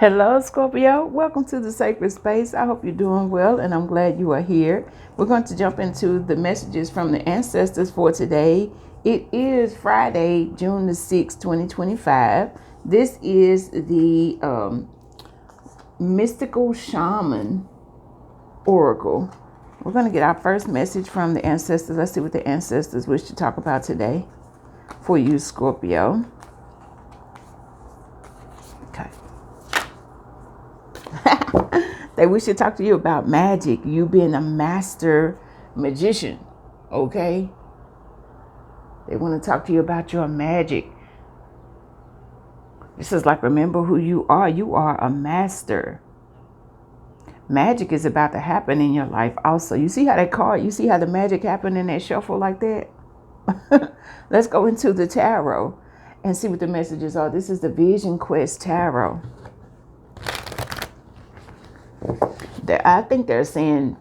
Hello, Scorpio. Welcome to the sacred space. I hope you're doing well, and I'm glad you are here. We're going to jump into the messages from the ancestors for today. It is Friday, June the 6th, 2025. This is the Mystical Shaman Oracle. We're going to get our first message from the ancestors. Let's see what the ancestors wish to talk about today for you, Scorpio. Okay. They wish to talk to you about magic, you being a master magician, okay? They want to talk to you about your magic. This is like, remember who you are. You are a master. Magic is about to happen in your life also. You see how that card, you see how the magic happened in that shuffle like that? Let's go into the tarot and see what the messages are. This is the Vision Quest Tarot. I think they're saying,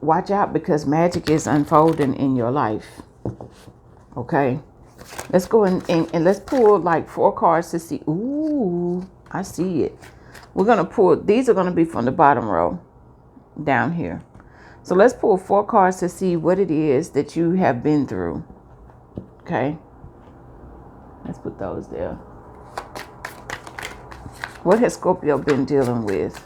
watch out because magic is unfolding in your life. Okay. Let's go in and let's pull like 4 cards to see. Ooh, I see it. We're going to pull, these are going to be from the bottom row down here. So let's pull 4 cards to see what it is that you have been through. Okay. Let's put those there. What has Scorpio been dealing with?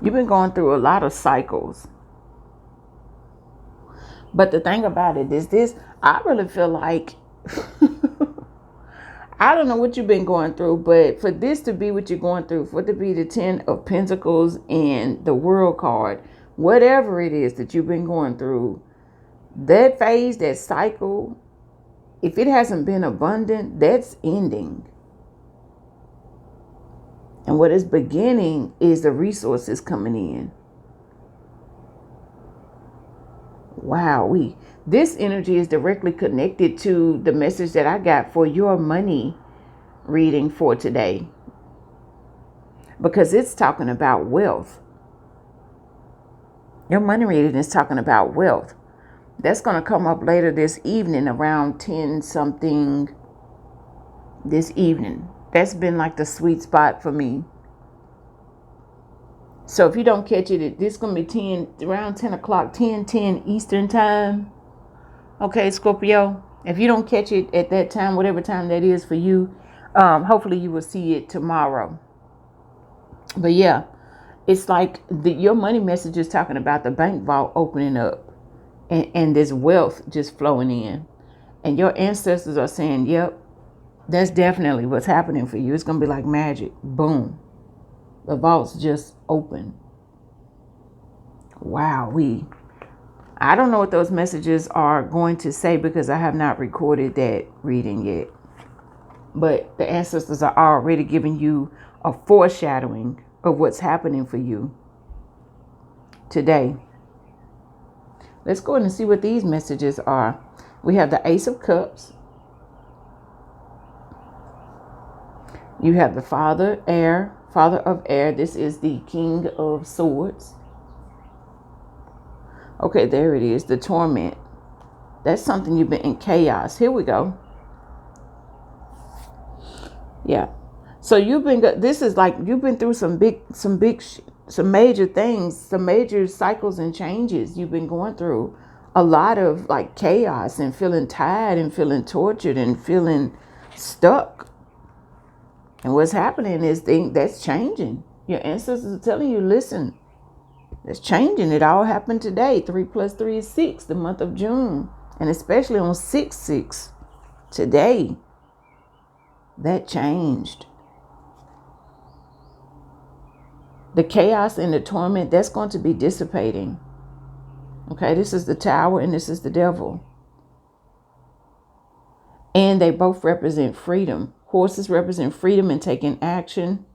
You've been going through a lot of cycles. But the thing about it is this, I really feel like, I don't know what you've been going through, but for this to be what you're going through, for it to be the 10 of Pentacles and the World card, whatever it is that you've been going through, that phase, that cycle, if it hasn't been abundant, that's ending. And what is beginning is the resources coming in. Wow, this energy is directly connected to the message that I got for your money reading for today. Because it's talking about wealth. Your money reading is talking about wealth. That's going to come up later this evening around 10 something this evening. That's been like the sweet spot for me. So if you don't catch it, this is going to be around 10 o'clock, 10 Eastern time. Okay, Scorpio. If you don't catch it at that time, whatever time that is for you, hopefully you will see it tomorrow. But yeah, it's like your money message is talking about the bank vault opening up and this wealth just flowing in. And your ancestors are saying, yep, that's definitely what's happening for you. It's going to be like magic. Boom. The vault's just open. Wow. I don't know what those messages are going to say because I have not recorded that reading yet. But the ancestors are already giving you a foreshadowing of what's happening for you today. Let's go ahead and see what these messages are. We have the Ace of Cups. You have the Father of Air. This is the King of Swords. Okay, there it is. The Torment. That's something you've been in chaos. Here we go. Yeah. So you've been through some major things, some major cycles and changes. You've been going through a lot of like chaos and feeling tired and feeling tortured and feeling stuck. And what's happening is that's changing. Your ancestors are telling you, listen, it's changing. It all happened today. 3 + 3 is 6, the month of June. And especially on 6/6 today, that changed. The chaos and the torment, that's going to be dissipating. Okay, this is the Tower and this is the Devil. And they both represent freedom. Horses represent freedom and taking action.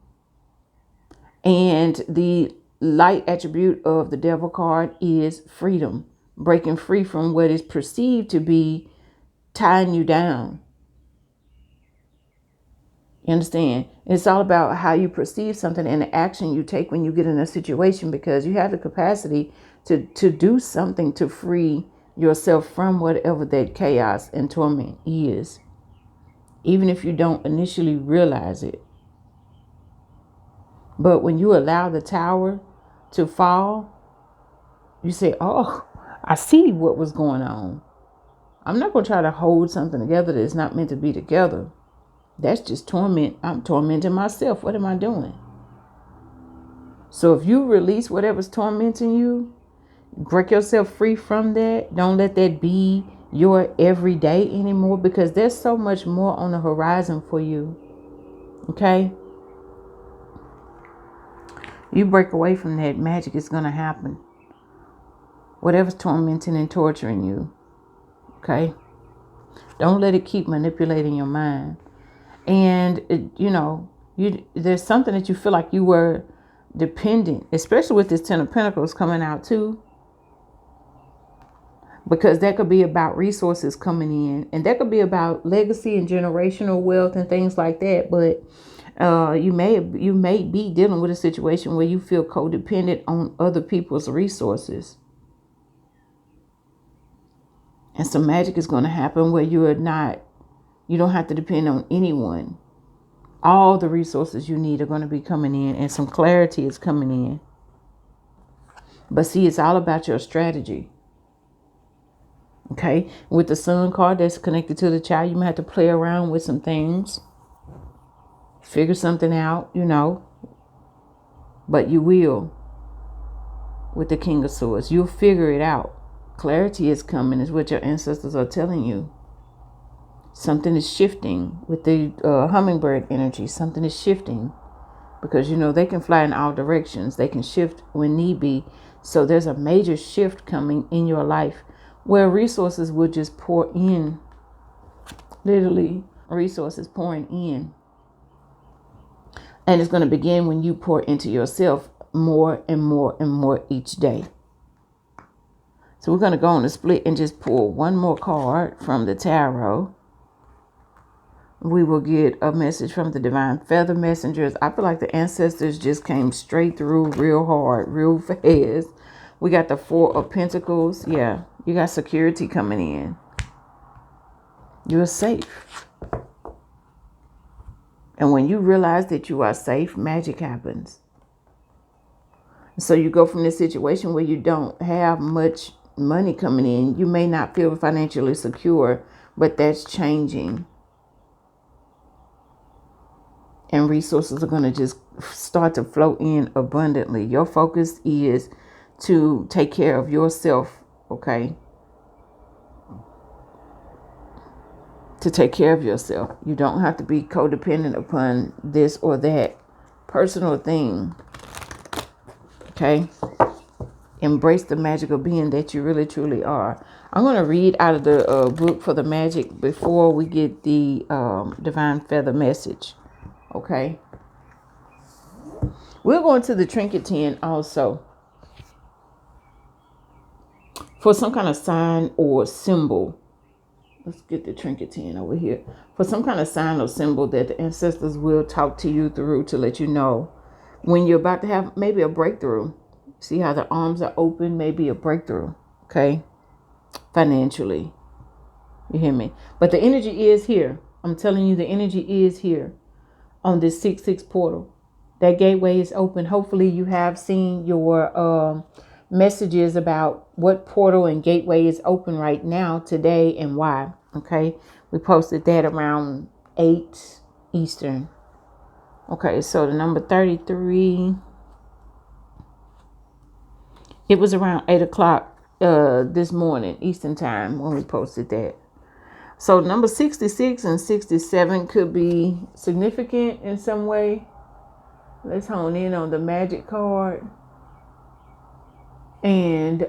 And the light attribute of the Devil card is freedom. Breaking free from what is perceived to be tying you down. You understand? It's all about how you perceive something and the action you take when you get in a situation, because you have the capacity to do something to free yourself from whatever that chaos and torment is, even if you don't initially realize it. But when you allow the tower to fall, you say, oh, I see what was going on. I'm not going to try to hold something together that's not meant to be together. That's just torment. I'm tormenting myself. What am I doing? So if you release whatever's tormenting you, break yourself free from that. Don't let that be your everyday anymore, because there's so much more on the horizon for you. Okay? You break away from that, magic is going to happen. Whatever's tormenting and torturing you. Okay? Don't let it keep manipulating your mind. And, there's something that you feel like you were dependent, especially with this Ten of Pentacles coming out too. Because that could be about resources coming in. And that could be about legacy and generational wealth and things like that. But you may be dealing with a situation where you feel codependent on other people's resources. And some magic is going to happen where you don't have to depend on anyone. All the resources you need are going to be coming in, and some clarity is coming in. But see, it's all about your strategy. Okay? With the Sun card that's connected to the child, you might have to play around with some things. Figure something out, But you will. With the King of Swords, you'll figure it out. Clarity is coming, is what your ancestors are telling you. Something is shifting with the hummingbird energy. Something is shifting because, they can fly in all directions. They can shift when need be. So there's a major shift coming in your life where resources will just pour in. Literally, resources pouring in. And it's going to begin when you pour into yourself more and more and more each day. So we're going to go on a split and just pull one more card from the tarot. We will get a message from the Divine Feather Messengers. I feel like the ancestors just came straight through real hard, real fast. We got the Four of Pentacles. Yeah, you got security coming in. You're safe. And when you realize that you are safe, magic happens. So you go from this situation where you don't have much money coming in. You may not feel financially secure, but that's changing. And resources are going to just start to flow in abundantly. Your focus is to take care of yourself, okay? To take care of yourself. You don't have to be codependent upon this or that personal thing, okay? Embrace the magical being that you really truly are. I'm going to read out of the book for the magic before we get the Divine Feather message. Okay. We're going to the trinket 10 also. For some kind of sign or symbol. Let's get the trinket 10 over here. For some kind of sign or symbol that the ancestors will talk to you through to let you know when you're about to have maybe a breakthrough. See how the arms are open? Maybe a breakthrough. Okay. Financially. You hear me? But the energy is here. I'm telling you, the energy is here. On this 6-6 portal. That gateway is open. Hopefully you have seen your messages about what portal and gateway is open right now, today, and why. Okay. We posted that around 8 Eastern. Okay. So the number 33. It was around 8 o'clock this morning, Eastern time, when we posted that. So number 66 and 67 could be significant in some way. Let's hone in on the magic card. And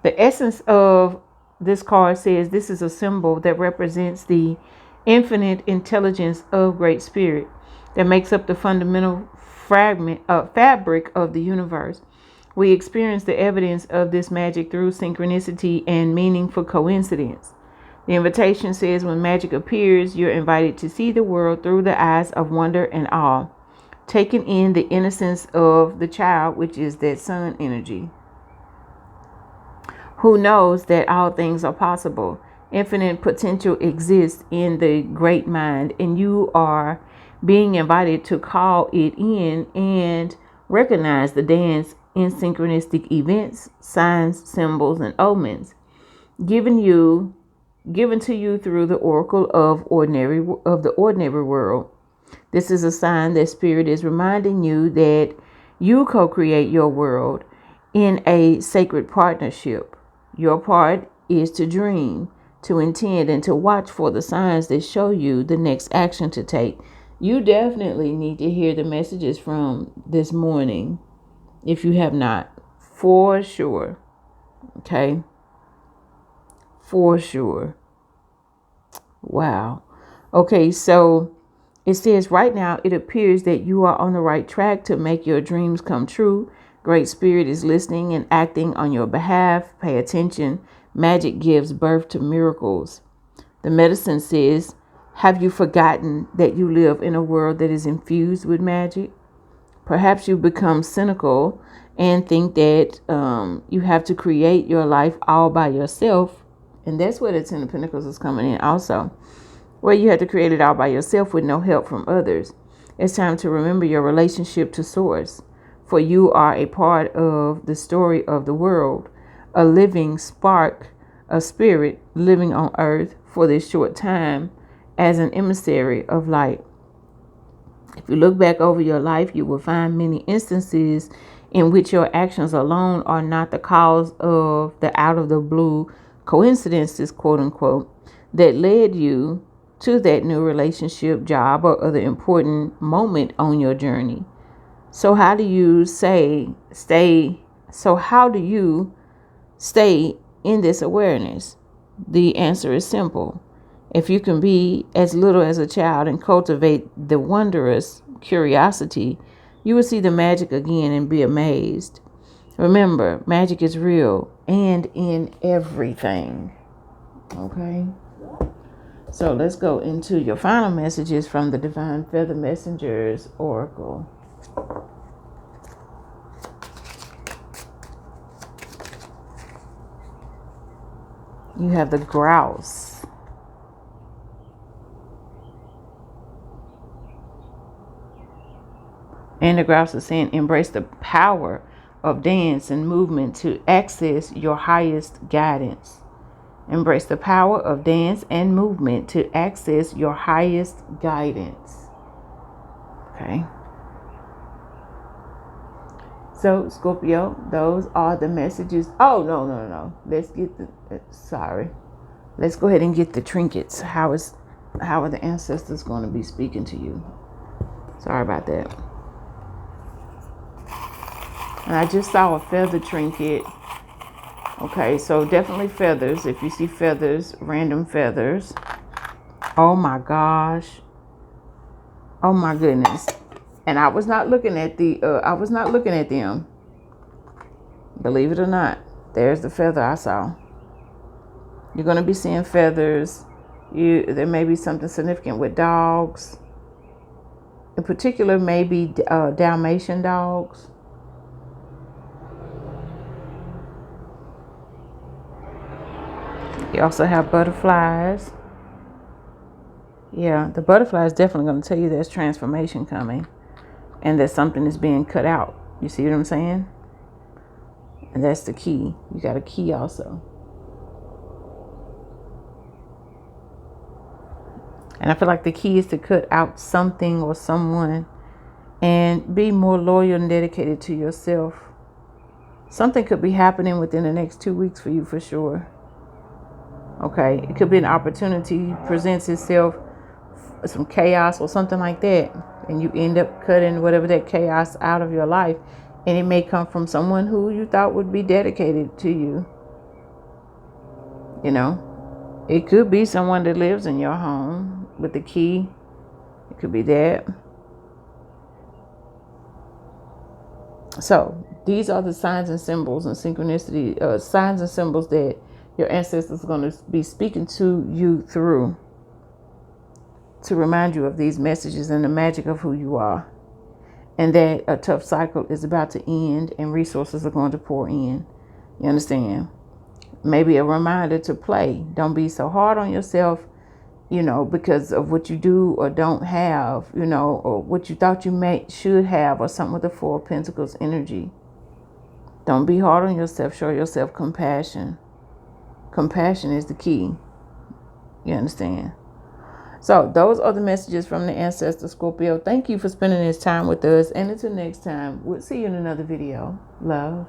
the essence of this card says this is a symbol that represents the infinite intelligence of Great Spirit that makes up the fundamental fabric of the universe. We experience the evidence of this magic through synchronicity and meaningful coincidence. The invitation says when magic appears, you're invited to see the world through the eyes of wonder and awe, taking in the innocence of the child, which is that sun energy. who knows that all things are possible. Infinite potential exists in the great mind, and you are being invited to call it in and recognize the dance in synchronistic events, signs, symbols, and omens given to you through the oracle of the ordinary world. This is a sign that Spirit is reminding you that you co-create your world in a sacred partnership. Your part is to dream, to intend, and to watch for the signs that show you the next action to take. You definitely need to hear the messages from this morning if you have not, for sure. Okay? For sure. Wow. Okay, so it says right now it appears that you are on the right track to make your dreams come true. Great Spirit is listening and acting on your behalf. Pay attention. Magic gives birth to miracles. The medicine says, have you forgotten that you live in a world that is infused with magic? Perhaps you become cynical and think that you have to create your life all by yourself. And that's where the Ten of Pentacles is coming in also. Where you have to create it all by yourself with no help from others. It's time to remember your relationship to Source. For you are a part of the story of the world. A living spark, a spirit living on earth for this short time as an emissary of light. If you look back over your life, you will find many instances in which your actions alone are not the cause of the out of the blue coincidences, quote unquote, that led you to that new relationship, job, or other important moment on your journey. So how do you stay in this awareness? The answer is simple. If you can be as little as a child and cultivate the wondrous curiosity, you will see the magic again and be amazed. Remember, magic is real and in everything. Okay? So let's go into your final messages from the Divine Feather Messengers Oracle. You have the grouse. And the grouse is saying, embrace the power of dance and movement to access your highest guidance. Embrace the power of dance and movement to access your highest guidance. Okay. So, Scorpio, those are the messages. Oh, no. Let's go ahead and get the trinkets. How are the ancestors going to be speaking to you? Sorry about that. And I just saw a feather trinket. Okay, so definitely feathers. If you see feathers, random feathers. Oh my gosh. Oh my goodness. And I was not looking at them. Believe it or not. There's the feather I saw. You're going to be seeing feathers. There may be something significant with dogs. In particular, maybe Dalmatian dogs. You also have butterflies. Yeah, the butterfly is definitely going to tell you there's transformation coming and that something is being cut out. You see what I'm saying? And that's the key. You got a key also. And I feel like the key is to cut out something or someone and be more loyal and dedicated to yourself. Something could be happening within the next 2 weeks for you for sure. Okay, it could be an opportunity presents itself, some chaos or something like that, and you end up cutting whatever that chaos out of your life, and it may come from someone who you thought would be dedicated to you. You know, it could be someone that lives in your home with the key. It could be that. So these are the signs and symbols and synchronicity, signs and symbols that your ancestors are going to be speaking to you through to remind you of these messages and the magic of who you are, and that a tough cycle is about to end and resources are going to pour in. You understand? Maybe a reminder to play. Don't be so hard on yourself, because of what you do or don't have, or what you thought you should have, or something with the Four of Pentacles energy. Don't be hard on yourself. Show yourself compassion. Compassion is the key. You understand? So those are the messages from the ancestor Scorpio. Thank you for spending this time with us. And until next time, we'll see you in another video. Love.